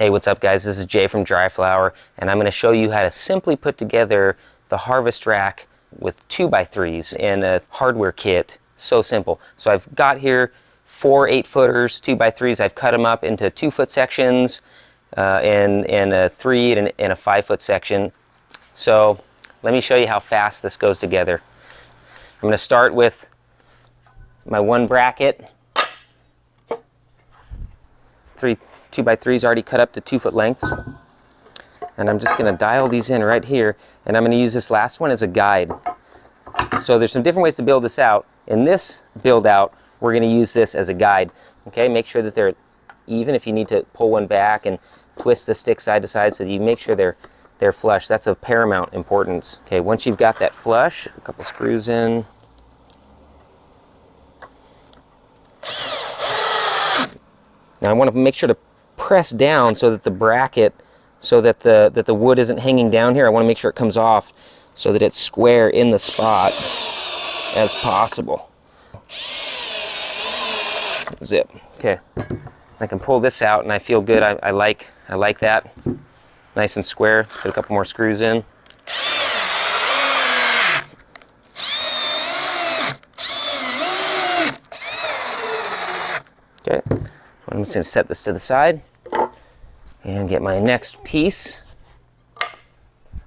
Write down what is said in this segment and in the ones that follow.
Hey, what's up guys? This is Jay from DriFlower, and I'm going to show you how to simply put together the harvest rack with 2x3s in a hardware kit. So simple. So I've got here 4 8-footers, 2x3s. I've cut them up into 2-foot sections and a 3 and a 5-foot section. So let me show you how fast this goes together. I'm going to start with my one bracket. 2x3s already cut up to 2-foot lengths, and I'm just going to dial these in right here, and I'm going to use this last one as a guide. So there's some different ways to build this out. In this build out, we're going to use this as a guide. Okay, make sure that they're even. If you need to pull one back and twist the stick side to side, so that you make sure they're flush. That's of paramount importance. Okay, once you've got that flush, a couple screws in. Now I want to make sure to press down so that the bracket, so that the wood isn't hanging down here. I want to make sure it comes off so that it's square in the spot as possible. Zip. Okay. I can pull this out and I feel good. I like that. Nice and square. Let's put a couple more screws in. Okay. I'm just going to set this to the side and get my next piece.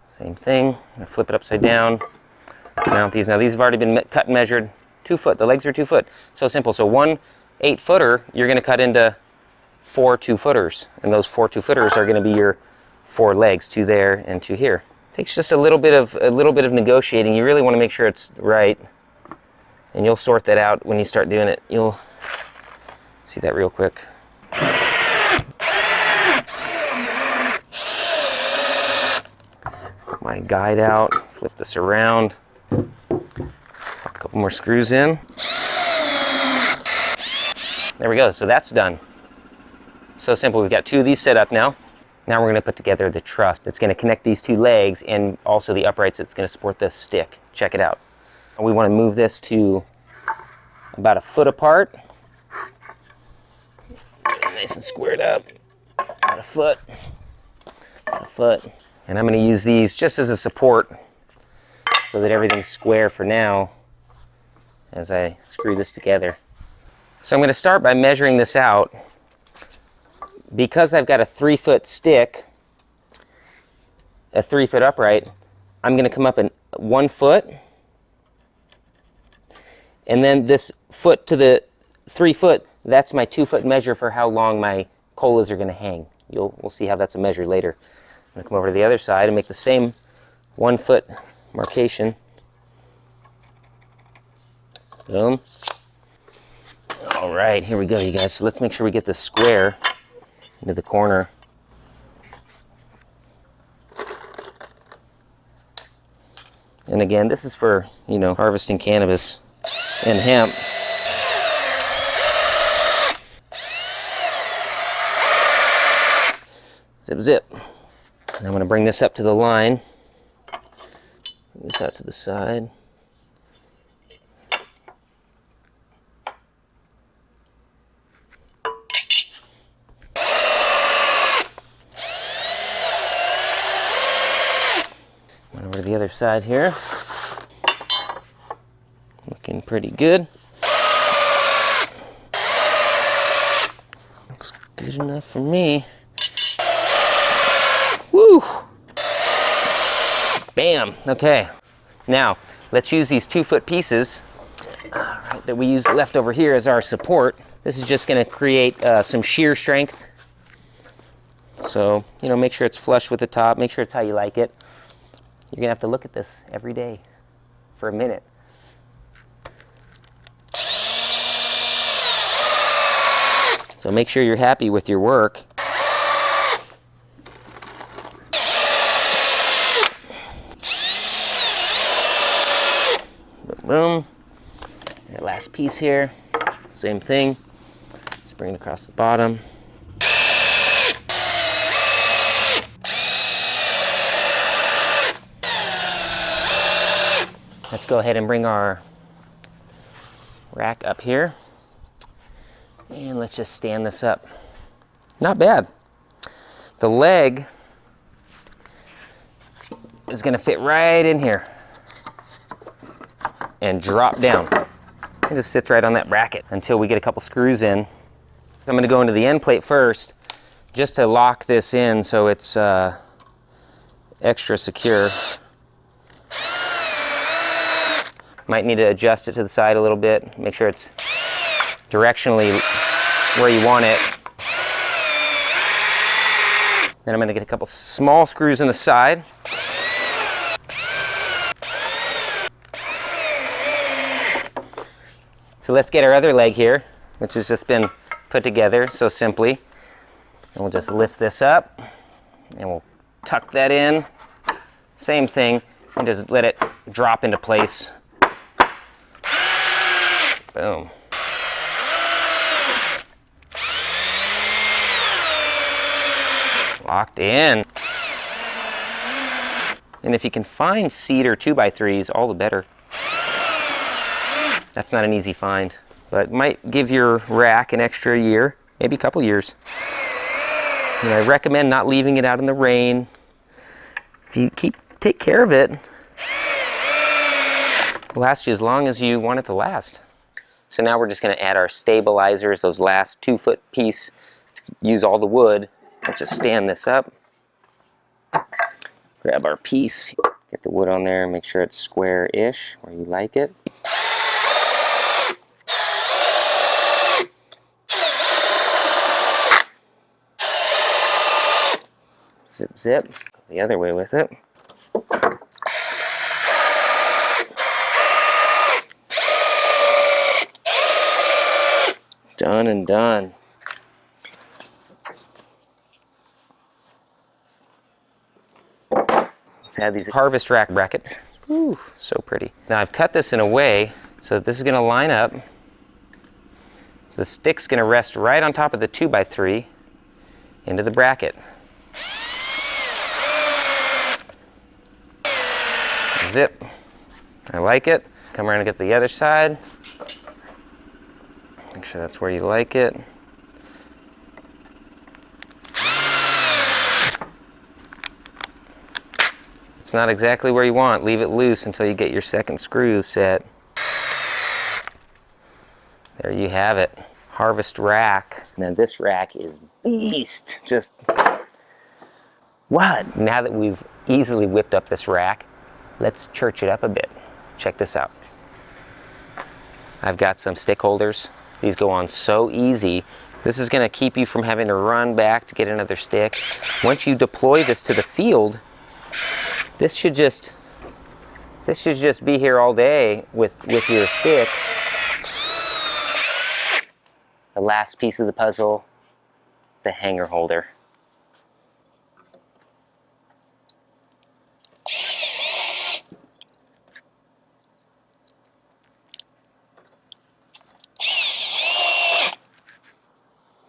Same thing. I flip it upside down. Mount these. Now these have already been cut and measured. 2 foot. The legs are 2 foot. So simple. So one 8-footer, you're going to cut into 4 2-footers, and those 4 2-footers are going to be your 4 legs, 2 there and 2 here. Takes just a little bit of negotiating. You really want to make sure it's right, and you'll sort that out when you start doing it. You'll see that real quick. Put my guide out, flip this around, pop a couple more screws in. There we go, so that's done. So simple. We've got 2 of these set up now. Now we're going to put together the truss that's going to connect these 2 legs and also the uprights that's going to support the stick. Check it out. We want to move this to about 1 foot apart. Nice and squared up. About 1 foot. About 1 foot. And I'm going to use these just as a support so that everything's square for now as I screw this together. So I'm going to start by measuring this out. Because I've got a 3-foot stick, a 3-foot upright, I'm going to come up in 1 foot, and then this foot to the 3 foot, that's my 2-foot measure for how long my colas are going to hang. We'll see how that's a measure later. I'm going to come over to the other side and make the same 1 foot marcation. Boom. All right, here we go, you guys. So let's make sure we get this square into the corner. And again, this is for, harvesting cannabis and hemp. Zip, zip. And I'm going to bring this up to the line. Bring this out to the side. Over to the other side here. Looking pretty good. That's good enough for me. Woo! Bam! Okay. Now, let's use these 2-foot pieces that we use left over here as our support. This is just going to create some shear strength. So, make sure it's flush with the top. Make sure it's how you like it. You're going to have to look at this every day for a minute. So make sure you're happy with your work. Boom. That last piece here, same thing. Just bring it across the bottom. Let's go ahead and bring our rack up here. And let's just stand this up. Not bad. The leg is going to fit right in here and drop down. It just sits right on that bracket until we get a couple screws in. I'm going to go into the end plate first just to lock this in so it's extra secure. Might need to adjust it to the side a little bit, make sure it's directionally where you want it. Then I'm going to get a couple small screws in the side. So let's get our other leg here, which has just been put together so simply. And we'll just lift this up and we'll tuck that in. Same thing, and just let it drop into place. Boom. Locked in. And if you can find cedar 2x3s, all the better. That's not an easy find, but might give your rack an extra year, maybe a couple years. And I recommend not leaving it out in the rain. If you take care of it, it'll last you as long as you want it to last. So now we're just going to add our stabilizers, those last 2-foot piece, to use all the wood. Let's just stand this up. Grab our piece, get the wood on there, make sure it's square-ish where you like it. Zip, zip. Go the other way with it. Done and done. Let's add these harvest rack brackets. Ooh, so pretty. Now I've cut this in a way so that this is going to line up. So the stick's going to rest right on top of the 2x3 into the bracket. Zip. I like it. Come around and get the other side. Make sure that's where you like it. It's not exactly where you want. Leave it loose until you get your second screw set. There you have it. Harvest rack. Now this rack is beast. Just what? Now that we've easily whipped up this rack, let's church it up a bit. Check this out. I've got some stick holders. These go on so easy. This is going to keep you from having to run back to get another stick. Once you deploy this to the field, this should just be here all day with your sticks. The last piece of the puzzle, the hanger holder.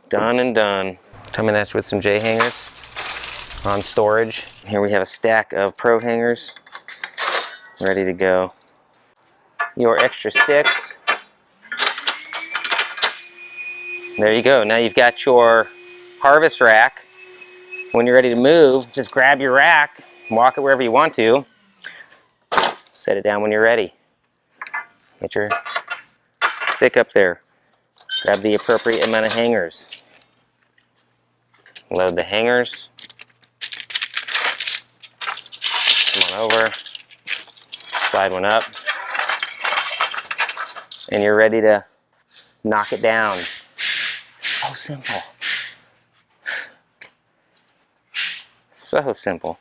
Done and done. Coming at you with some J hangers on storage. Here we have a stack of Pro hangers ready to go. Your extra sticks. There you go. Now you've got your harvest rack. When you're ready to move, just grab your rack, walk it wherever you want to. Set it down when you're ready. Get your stick up there. Grab the appropriate amount of hangers. Load the hangers. Come on over. Slide one up. And you're ready to knock it down. So simple. So simple.